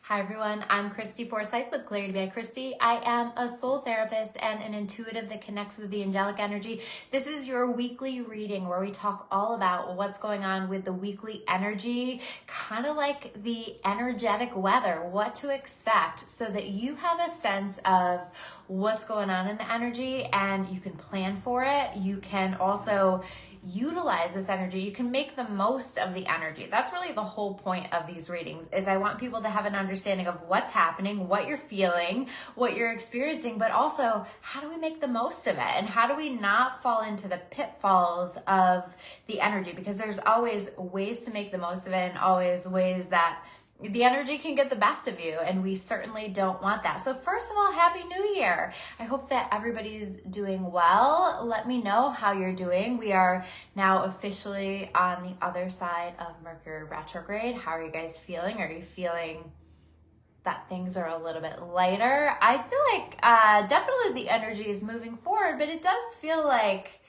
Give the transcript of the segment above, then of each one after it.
Hi everyone, I'm Christy Forsyth with Clarity by Christy. I am a soul therapist and an intuitive that connects with the angelic energy. This is your weekly reading where we talk all about what's going on with the weekly energy, kind of like the energetic weather, what to expect so that you have a sense of what's going on in the energy and you can plan for it. You can also utilize this energy. You can make the most of the energy. That's really the whole point of these readings, is I want people to have an understanding of what's happening, what you're feeling, what you're experiencing, but also how do we make the most of it? And how do we not fall into the pitfalls of the energy? Because there's always ways to make the most of it and always ways that the energy can get the best of you, and we certainly don't want that. So first of all, Happy New Year. I hope that everybody's doing well. Let me know how you're doing. We are now officially on the other side of Mercury retrograde. How are you guys feeling? Are you feeling that things are a little bit lighter? I feel like definitely the energy is moving forward, but it does feel like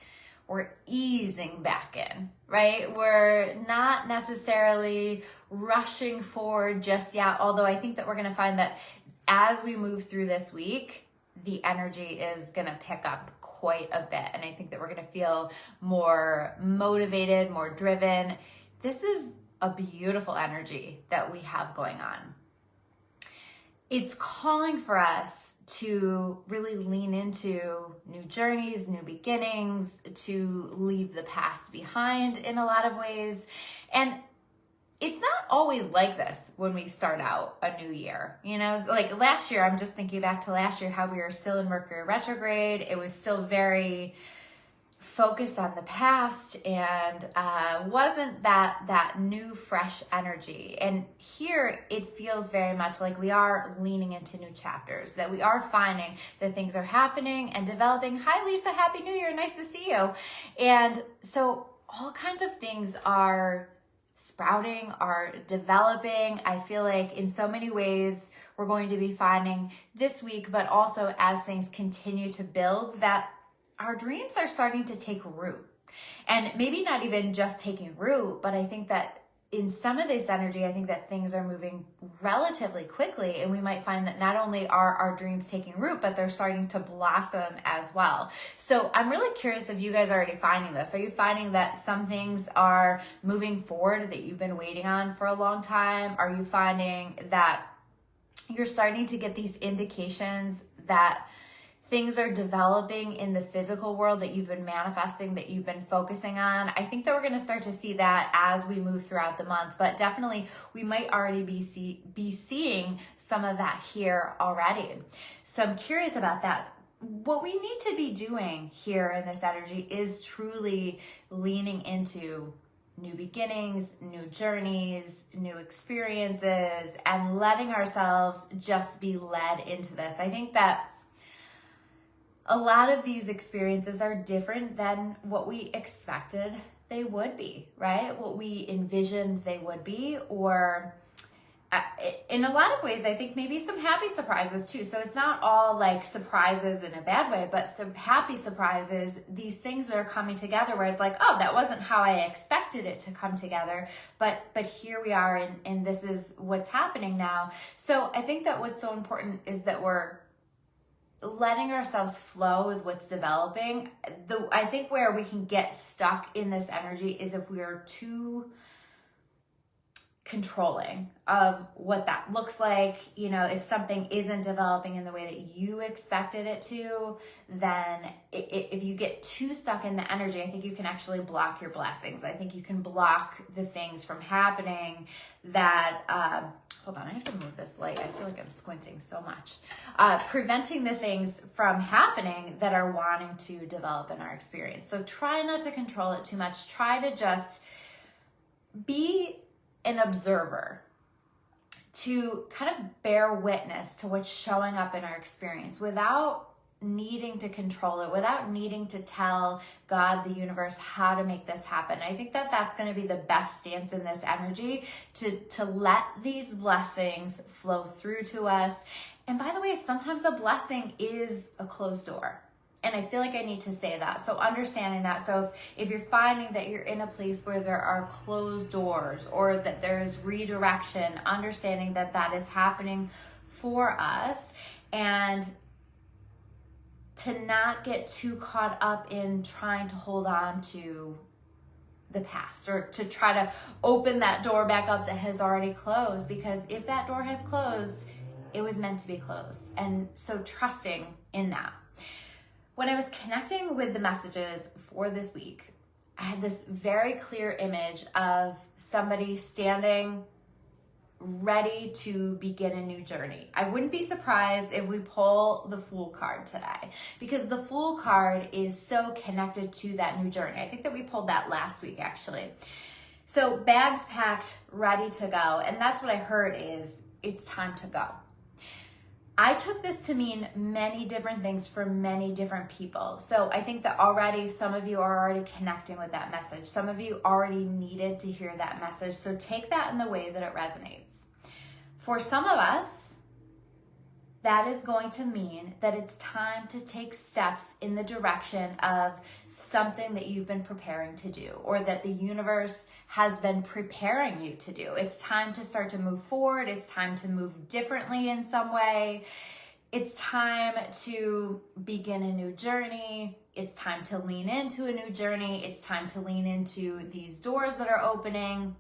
we're easing back in, right? We're not necessarily rushing forward just yet, although I think that we're going to find that as we move through this week, the energy is going to pick up quite a bit. And I think that we're going to feel more motivated, more driven. This is a beautiful energy that we have going on. It's calling for us to really lean into new journeys, new beginnings, to leave the past behind in a lot of ways. And it's not always like this when we start out a new year. You know, like last year, I'm just thinking back to last year, how we were still in Mercury retrograde. It was still very focused on the past and wasn't that new fresh energy. And here it feels very much like we are leaning into new chapters, that we are finding that things are happening and developing. Hi Lisa, Happy New Year, nice to see you. And so all kinds of things are sprouting, are developing. I feel like in so many ways we're going to be finding this week, but also as things continue to build, that our dreams are starting to take root. And maybe not even just taking root, but I think that in some of this energy, I think that things are moving relatively quickly, and we might find that not only are our dreams taking root, but they're starting to blossom as well. So I'm really curious if you guys are already finding this. Are you finding that some things are moving forward that you've been waiting on for a long time? Are you finding that you're starting to get these indications that things are developing in the physical world that you've been manifesting, that you've been focusing on? I think that we're going to start to see that as we move throughout the month, but definitely we might already be seeing some of that here already. So I'm curious about that. What we need to be doing here in this energy is truly leaning into new beginnings, new journeys, new experiences, and letting ourselves just be led into this. I think that a lot of these experiences are different than what we expected they would be, right? What we envisioned they would be, or in a lot of ways, I think maybe some happy surprises too. So it's not all like surprises in a bad way, but some happy surprises, these things that are coming together where it's like, oh, that wasn't how I expected it to come together, but here we are, and this is what's happening now. So I think that what's so important is that we're letting ourselves flow with what's developing. I think where we can get stuck in this energy is if we are too controlling of what that looks like. You know, if something isn't developing in the way that you expected it to, then if you get too stuck in the energy, I think you can actually block your blessings. I think you can block the things from happening that, hold on, I have to move this light. I feel like I'm squinting so much. Preventing the things from happening that are wanting to develop in our experience. So try not to control it too much. Try to just be an observer, to kind of bear witness to what's showing up in our experience without needing to control it, without needing to tell God, the universe, how to make this happen. I think that that's going to be the best stance in this energy, to let these blessings flow through to us. And by the way, sometimes a blessing is a closed door. And I feel like I need to say that. So understanding that. So if you're finding that you're in a place where there are closed doors or that there's redirection, understanding that that is happening for us, and to not get too caught up in trying to hold on to the past or to try to open that door back up that has already closed, because if that door has closed, it was meant to be closed. And so trusting in that. When I was connecting with the messages for this week, I had this very clear image of somebody standing ready to begin a new journey. I wouldn't be surprised if we pull the Fool card today, because the Fool card is so connected to that new journey. I think that we pulled that last week, actually. So bags packed, ready to go. And that's what I heard is, it's time to go. I took this to mean many different things for many different people. So I think that already some of you are already connecting with that message. Some of you already needed to hear that message. So take that in the way that it resonates. For some of us, that is going to mean that it's time to take steps in the direction of something that you've been preparing to do, or that the universe has been preparing you to do. It's time to start to move forward. It's time to move differently in some way. It's time to begin a new journey. It's time to lean into a new journey. It's time to lean into these doors that are opening.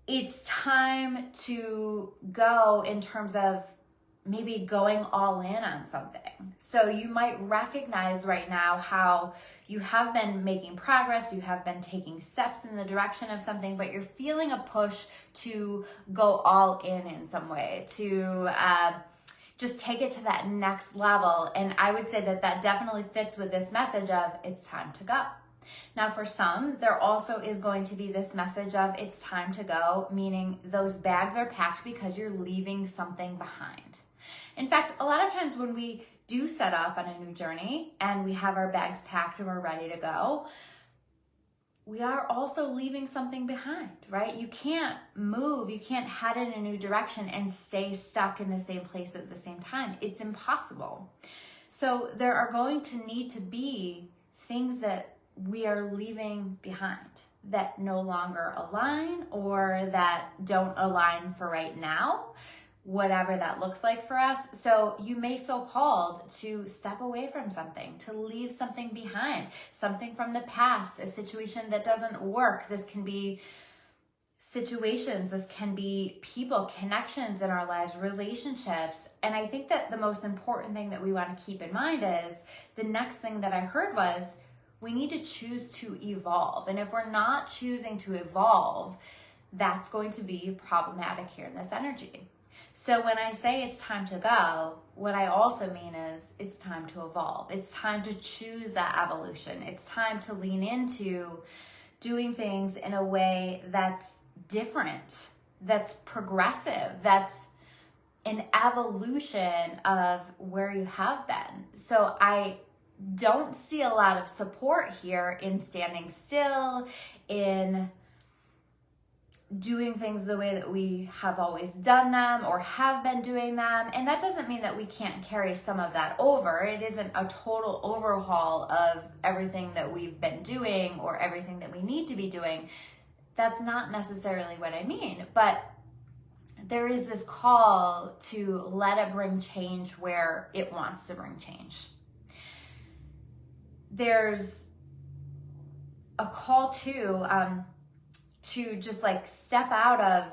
It's time to go in terms of maybe going all in on something. So you might recognize right now how you have been making progress, you have been taking steps in the direction of something, but you're feeling a push to go all in some way, to just take it to that next level. And I would say that that definitely fits with this message of it's time to go. Now, for some, there also is going to be this message of it's time to go, meaning those bags are packed because you're leaving something behind. In fact, a lot of times when we do set off on a new journey and we have our bags packed and we're ready to go, we are also leaving something behind, right? You can't move, you can't head in a new direction and stay stuck in the same place at the same time. It's impossible. So there are going to need to be things that we are leaving behind that no longer align or that don't align for right now, whatever that looks like for us. So you may feel called to step away from something, to leave something behind, something from the past, a situation that doesn't work. This can be situations, this can be people, connections in our lives, relationships. And I think that the most important thing that we want to keep in mind is the next thing that I heard was we need to choose to evolve. And if we're not choosing to evolve, that's going to be problematic here in this energy. So when I say it's time to go, what I also mean is it's time to evolve. It's time to choose that evolution. It's time to lean into doing things in a way that's different, that's progressive, that's an evolution of where you have been. So I don't see a lot of support here in standing still, in doing things the way that we have always done them or have been doing them. And that doesn't mean that we can't carry some of that over. It isn't a total overhaul of everything that we've been doing or everything that we need to be doing. That's not necessarily what I mean. But there is this call to let it bring change where it wants to bring change. There's a call to just like step out of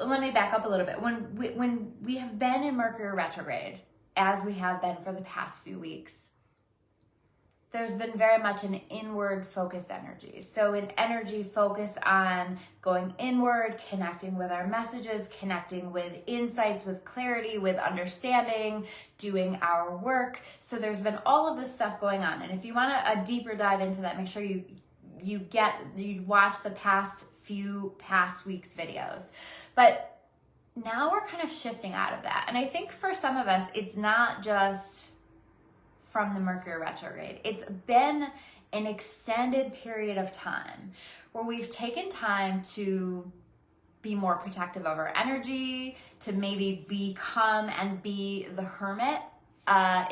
let me back up a little bit. When we have been in Mercury retrograde, as we have been for the past few weeks, there's been very much an inward focused energy. So an energy focused on going inward, connecting with our messages, connecting with insights, with clarity, with understanding, doing our work. So there's been all of this stuff going on. And if you want a deeper dive into that, make sure you watch the past weeks videos. But now we're kind of shifting out of that. And I think for some of us, it's not just from the Mercury retrograde. It's been an extended period of time where we've taken time to be more protective of our energy, to maybe become and be the hermit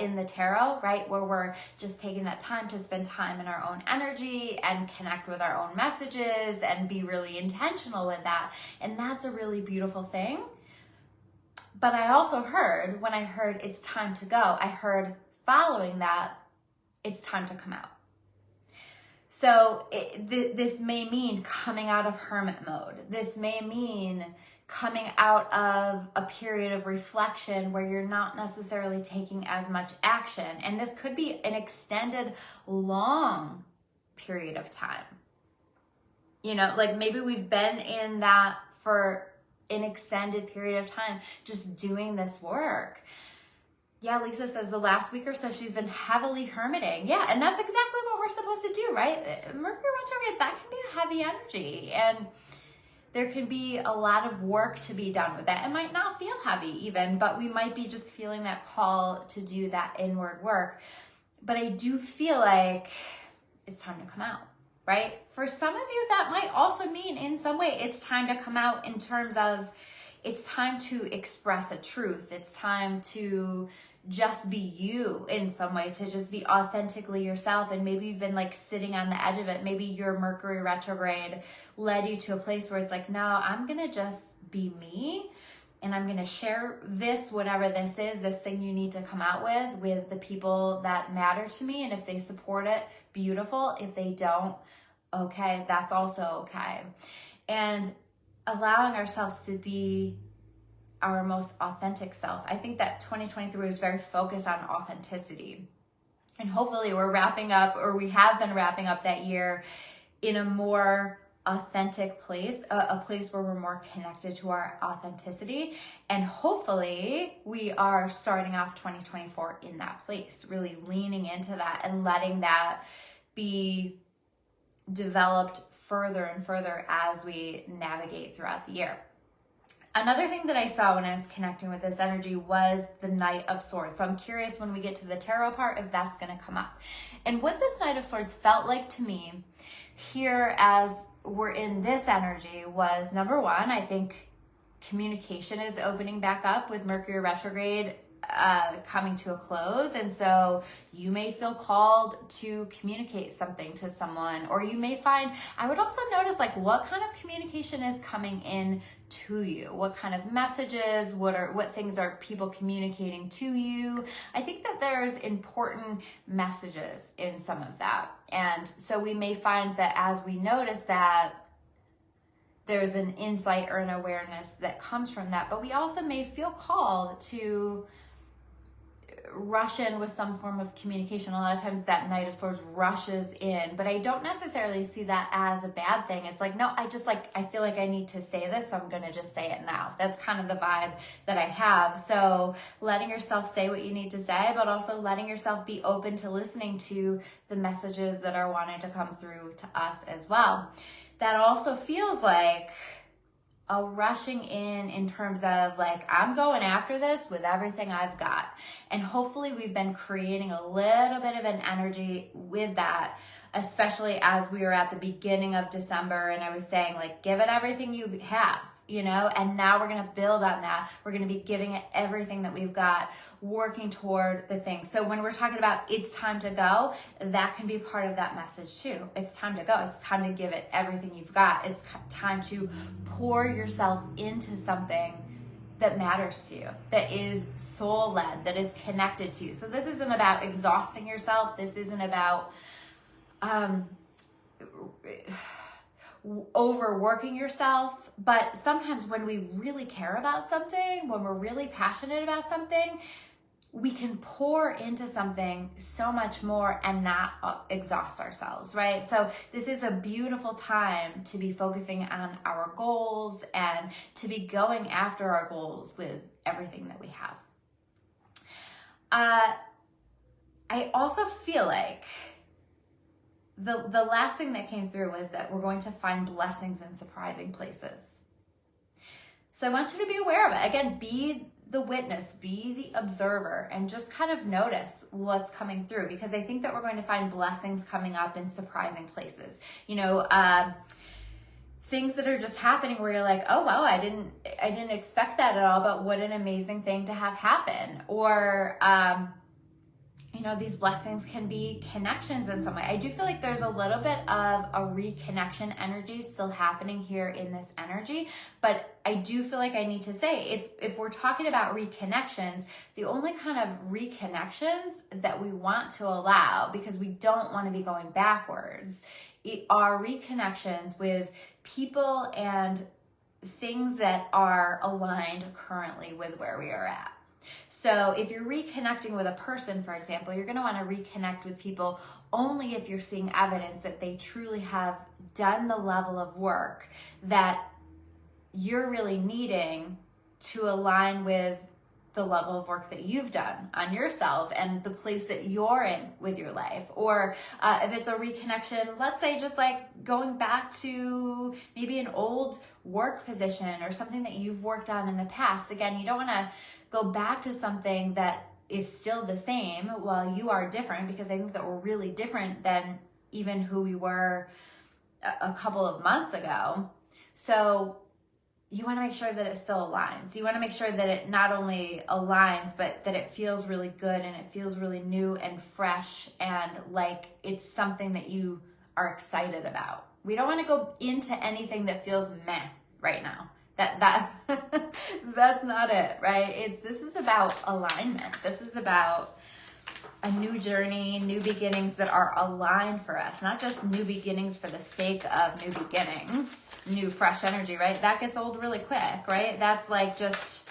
in the tarot, right? Where we're just taking that time to spend time in our own energy and connect with our own messages and be really intentional with that. And that's a really beautiful thing. But I also heard, when I heard it's time to go, I heard following that, it's time to come out. So this may mean coming out of hermit mode. This may mean coming out of a period of reflection where you're not necessarily taking as much action. And this could be an extended, long period of time. You know, like maybe we've been in that for an extended period of time, just doing this work. Yeah, Lisa says the last week or so she's been heavily hermiting. Yeah, and that's exactly what we're supposed to do, right? Mercury retrograde, that can be a heavy energy. And there can be a lot of work to be done with that. It might not feel heavy even, but we might be just feeling that call to do that inward work. But I do feel like it's time to come out, right? For some of you, that might also mean in some way it's time to come out in terms of it's time to express a truth. It's time to just be you in some way, to just be authentically yourself. And maybe you've been like sitting on the edge of it. Maybe your Mercury retrograde led you to a place where it's like, no, I'm going to just be me. And I'm going to share this, whatever this is, this thing you need to come out with the people that matter to me. And if they support it, beautiful. If they don't, okay, that's also okay. And allowing ourselves to be our most authentic self. I think that 2023 was very focused on authenticity. And hopefully we're wrapping up, or we have been wrapping up that year in a more authentic place, a place where we're more connected to our authenticity. And hopefully we are starting off 2024 in that place, really leaning into that and letting that be developed further and further as we navigate throughout the year. Another thing that I saw when I was connecting with this energy was the Knight of Swords. So I'm curious when we get to the tarot part if that's going to come up. And what this Knight of Swords felt like to me here as we're in this energy was, number one, I think communication is opening back up with Mercury retrograde coming to a close. And so you may feel called to communicate something to someone, or you may find, I would also notice like what kind of communication is coming in to you, what kind of messages, what things are people communicating to you. I think that there's important messages in some of that. And so we may find that as we notice that, there's an insight or an awareness that comes from that, but we also may feel called to rush in with some form of communication. A lot of times that Knight of Swords rushes in, but I don't necessarily see that as a bad thing. It's like, no, I feel like I need to say this, so I'm going to just say it now. That's kind of the vibe that I have. So letting yourself say what you need to say, but also letting yourself be open to listening to the messages that are wanting to come through to us as well. That also feels like a rushing in terms of like, I'm going after this with everything I've got. And hopefully we've been creating a little bit of an energy with that, especially as we were at the beginning of December. And I was saying like, give it everything you have, you know, and now we're going to build on that. We're going to be giving it everything that we've got, working toward the thing. So when we're talking about it's time to go, that can be part of that message too. It's time to go. It's time to give it everything you've got. It's time to pour yourself into something that matters to you, that is soul-led, that is connected to you. So this isn't about exhausting yourself. This isn't about overworking yourself. But sometimes when we really care about something, when we're really passionate about something, we can pour into something so much more and not exhaust ourselves, right? So this is a beautiful time to be focusing on our goals and to be going after our goals with everything that we have. I also feel like the last thing that came through was that we're going to find blessings in surprising places. So I want you to be aware of it. Again, be the witness, be the observer, and just kind of notice what's coming through, because I think that we're going to find blessings coming up in surprising places. You know, things that are just happening where you're like, oh wow, I didn't expect that at all, but what an amazing thing to have happen. Or you know, these blessings can be connections in some way. I do feel like there's a little bit of a reconnection energy still happening here in this energy, but I do feel like I need to say, if we're talking about reconnections, the only kind of reconnections that we want to allow, because we don't want to be going backwards, are reconnections with people and things that are aligned currently with where we are at. So if you're reconnecting with a person, for example, you're going to want to reconnect with people only if you're seeing evidence that they truly have done the level of work that you're really needing to align with the level of work that you've done on yourself and the place that you're in with your life. Or if it's a reconnection, let's say just like going back to maybe an old work position or something that you've worked on in the past. Again, you don't want to go back to something that is still the same while you are different, because I think that we're really different than even who we were a couple of months ago. So you want to make sure that it still aligns. You want to make sure that it not only aligns, but that it feels really good and it feels really new and fresh and like it's something that you are excited about. We don't want to go into anything that feels meh right now. That's not it, right? This is about alignment. This is about a new journey, new beginnings that are aligned for us, not just new beginnings for the sake of new beginnings, new fresh energy, right? That gets old really quick, right? That's like just,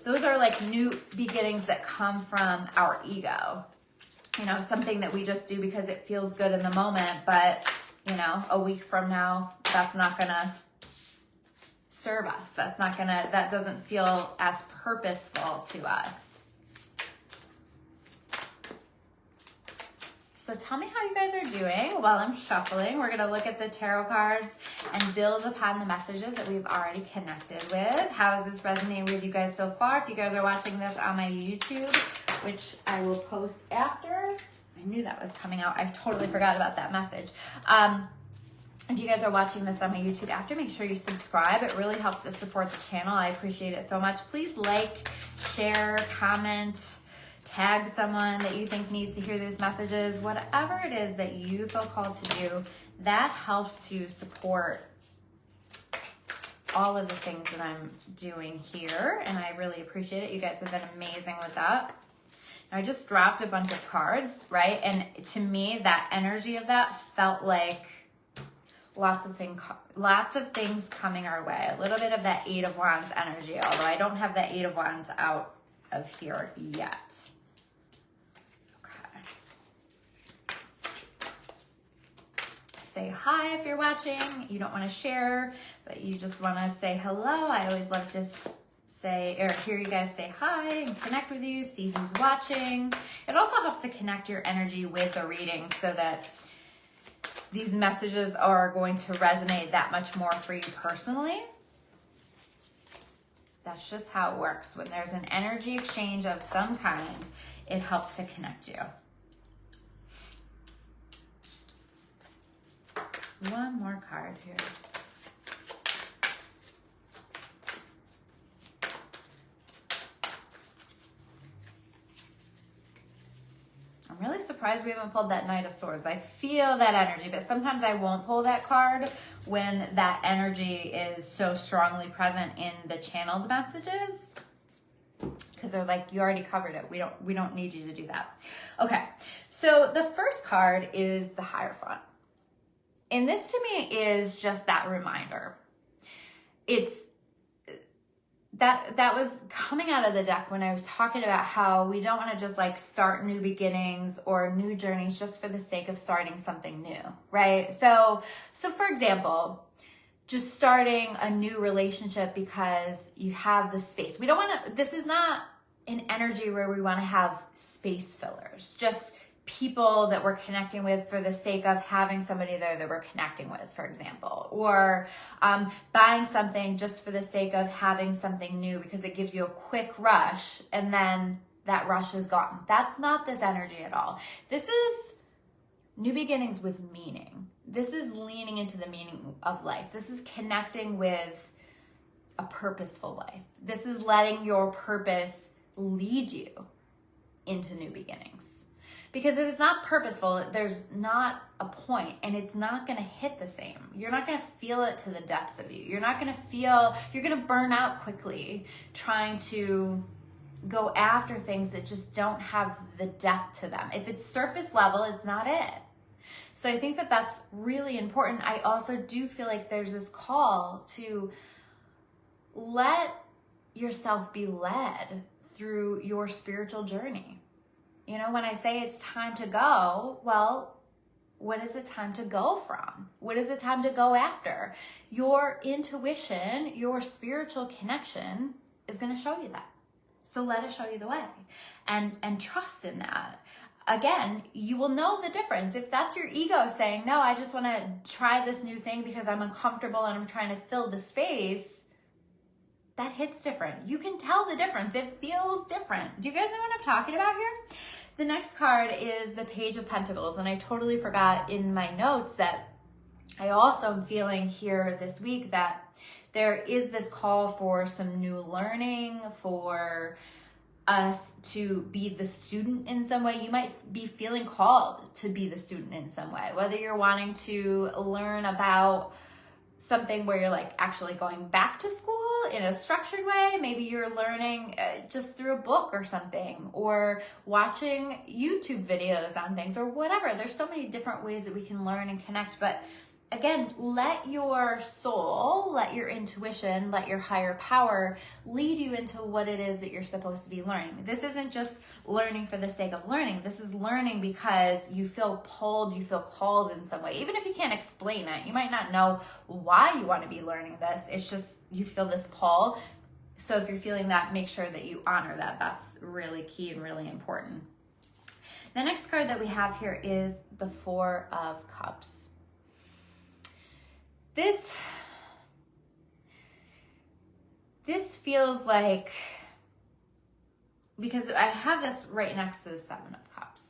those are like new beginnings that come from our ego, you know, something that we just do because it feels good in the moment, but you know, a week from now, that's not gonna serve us. That doesn't feel as purposeful to us. So tell me how you guys are doing while I'm shuffling. We're gonna look at the tarot cards and build upon the messages that we've already connected with. How is this resonating with you guys so far? If you guys are watching this on my YouTube, which I will post after. I knew that was coming out. I totally forgot about that message. If you guys are watching this on my YouTube after, make sure you subscribe. It really helps to support the channel. I appreciate it so much. Please like, share, comment, tag someone that you think needs to hear these messages. Whatever it is that you feel called to do, that helps to support all of the things that I'm doing here. And I really appreciate it. You guys have been amazing with that. I just dropped a bunch of cards, right? And to me, that energy of that felt like lots of things coming our way. A little bit of that Eight of Wands energy, although I don't have that Eight of Wands out of here yet. Okay. Say hi if you're watching. You don't want to share, but you just want to say hello. I always love to say, or hear you guys say hi and connect with you, see who's watching. It also helps to connect your energy with the reading so that these messages are going to resonate that much more for you personally. That's just how it works. When there's an energy exchange of some kind, it helps to connect you. One more card here. I'm really surprised we haven't pulled that Knight of Swords. I feel that energy, but sometimes I won't pull that card when that energy is so strongly present in the channeled messages, because they're like, you already covered it. We don't need you to do that. Okay, so the first card is the Hierophant. And this to me is just that reminder. It's that was coming out of the deck when I was talking about how we don't want to just like start new beginnings or new journeys just for the sake of starting something new, right? So for example, just starting a new relationship because you have the space. We don't want to, this is not an energy where we want to have space fillers, just people that we're connecting with for the sake of having somebody there that we're connecting with, for example, or buying something just for the sake of having something new because it gives you a quick rush and then that rush is gone. That's not this energy at all. This is new beginnings with meaning. this is leaning into the meaning of life. This is connecting with a purposeful life. This is letting your purpose lead you into new beginnings. Because if it's not purposeful, there's not a point, and it's not going to hit the same. You're not going to feel it to the depths of you. You're going to burn out quickly trying to go after things that just don't have the depth to them. If it's surface level, it's not it. So I think that that's really important. I also do feel like there's this call to let yourself be led through your spiritual journey. You know, when I say it's time to go, well, what is it time to go from? What is it time to go after? Your intuition, your spiritual connection is going to show you that. So let it show you the way, and trust in that. Again, you will know the difference. If that's your ego saying, no, I just want to try this new thing because I'm uncomfortable and I'm trying to fill the space, that hits different. You can tell the difference. It feels different. Do you guys know what I'm talking about here? The next card is the Page of Pentacles, and I totally forgot in my notes that I also am feeling here this week that there is this call for some new learning, for us to be the student in some way. You might be feeling called to be the student in some way, whether you're wanting to learn about something where you're like actually going back to school in a structured way. Maybe you're learning just through a book or something, or watching YouTube videos on things or whatever. There's so many different ways that we can learn and connect. But again, let your soul, let your intuition, let your higher power lead you into what it is that you're supposed to be learning. This isn't just learning for the sake of learning. This is learning because you feel pulled, you feel called in some way. Even if you can't explain it, you might not know why you want to be learning this. It's just you feel this pull. So if you're feeling that, make sure that you honor that. That's really key and really important. The next card that we have here is the Four of Cups. This feels like, because I have this right next to the Seven of Cups.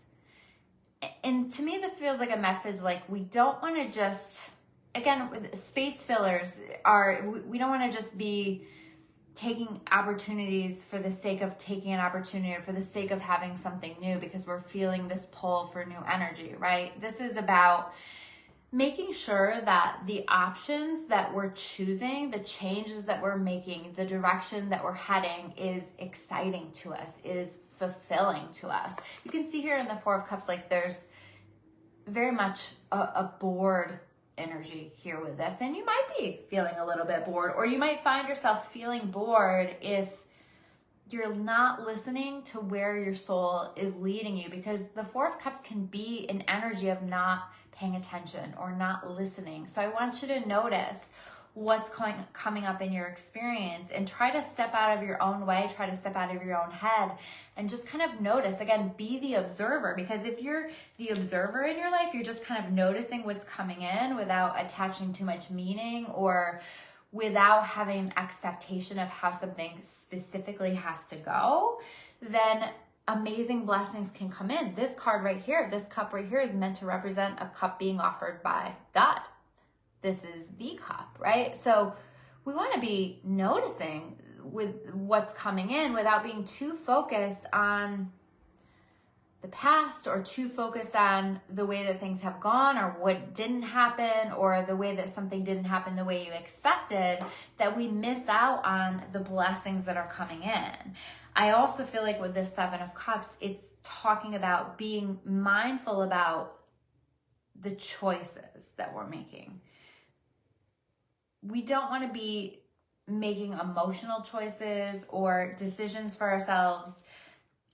And to me, this feels like a message like we don't want to just, again, space fillers we don't want to just be taking opportunities for the sake of taking an opportunity or for the sake of having something new because we're feeling this pull for new energy, right? This is about making sure that the options that we're choosing, the changes that we're making, the direction that we're heading is exciting to us, is fulfilling to us. You can see here in the Four of Cups, like there's very much a bored energy here with this. And you might be feeling a little bit bored, or you might find yourself feeling bored if you're not listening to where your soul is leading you, because the Four of Cups can be an energy of not paying attention or not listening. So I want you to notice what's coming up in your experience and try to step out of your own way, try to step out of your own head and just kind of notice. Again, be the observer, because if you're the observer in your life, you're just kind of noticing what's coming in without attaching too much meaning or without having an expectation of how something specifically has to go, then amazing blessings can come in. This card right here, this cup right here is meant to represent a cup being offered by God. This is the cup, right? So we want to be noticing with what's coming in without being too focused on the past or too focused on the way that things have gone or what didn't happen or the way that something didn't happen the way you expected, that we miss out on the blessings that are coming in. I also feel like with this Seven of Cups, it's talking about being mindful about the choices that we're making. We don't want to be making emotional choices or decisions for ourselves,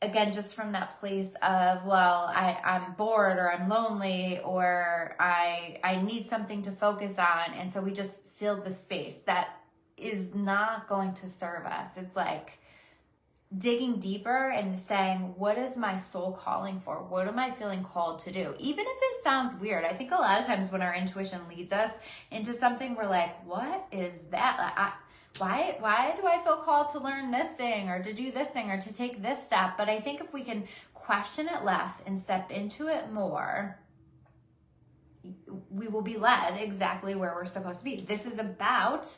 again, just from that place of, well, I'm bored or I'm lonely or I need something to focus on. And so we just fill the space. That is not going to serve us. It's like digging deeper and saying, what is my soul calling for? What am I feeling called to do? Even if it sounds weird. I think a lot of times when our intuition leads us into something, we're like, what is that? Why do I feel called to learn this thing or to do this thing or to take this step? But I think if we can question it less and step into it more, we will be led exactly where we're supposed to be. This is about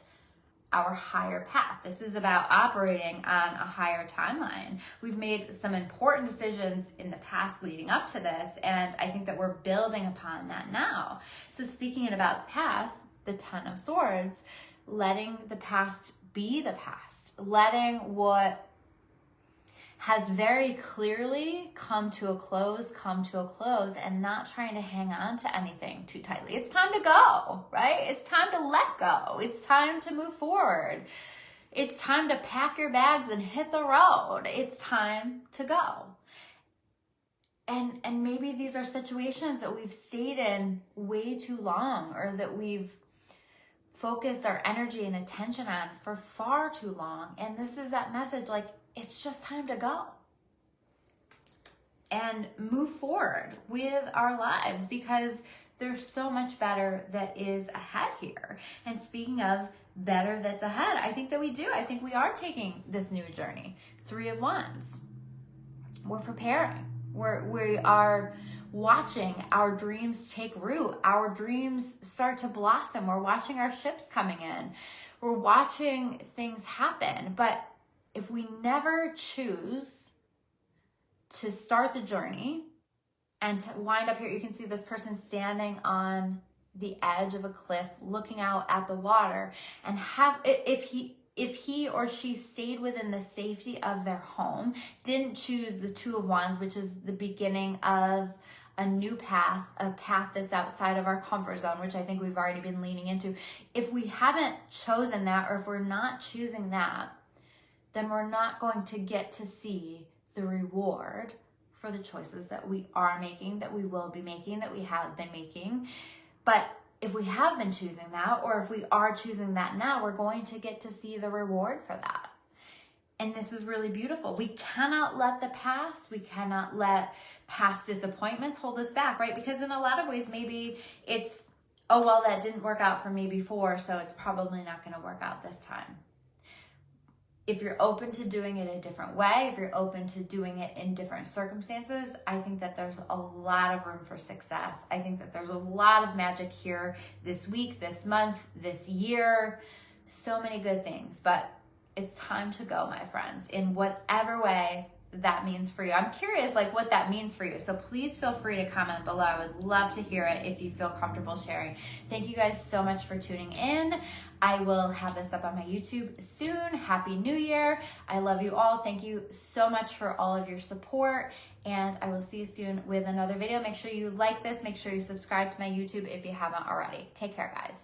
our higher path. This is about operating on a higher timeline. We've made some important decisions in the past leading up to this, and I think that we're building upon that now. So speaking about the past, the Ten of Swords, letting the past be the past, letting what has very clearly come to a close, and not trying to hang on to anything too tightly. It's time to go, right? It's time to let go. It's time to move forward. It's time to pack your bags and hit the road. It's time to go. And maybe these are situations that we've stayed in way too long, or that we've focused our energy and attention on for far too long. And this is that message, like, it's just time to go and move forward with our lives, because there's so much better that is ahead here. And speaking of better that's ahead, I think that we do. I think we are taking this new journey. Three of Wands. We're preparing. We are watching our dreams take root. Our dreams start to blossom. We're watching our ships coming in. We're watching things happen. But if we never choose to start the journey and to wind up here, you can see this person standing on the edge of a cliff looking out at the water, and if he or she stayed within the safety of their home, didn't choose the Two of Wands, which is the beginning of a new path, a path that's outside of our comfort zone, which I think we've already been leaning into. If we haven't chosen that, or if we're not choosing that, then we're not going to get to see the reward for the choices that we are making, that we will be making, that we have been making. But if we have been choosing that, or if we are choosing that now, we're going to get to see the reward for that. And this is really beautiful. We cannot let the past, we cannot let past disappointments hold us back, right? Because in a lot of ways, maybe it's, oh, well, that didn't work out for me before, so it's probably not going to work out this time. If you're open to doing it a different way, if you're open to doing it in different circumstances, I think that there's a lot of room for success. I think that there's a lot of magic here this week, this month, this year, so many good things. But it's time to go, my friends, in whatever way that means for you. I'm curious, like, what that means for you. So please feel free to comment below. I would love to hear it if you feel comfortable sharing. Thank you guys so much for tuning in. I will have this up on my YouTube soon. Happy New Year. I love you all. Thank you so much for all of your support. And I will see you soon with another video. Make sure you like this. Make sure you subscribe to my YouTube if you haven't already. Take care, guys.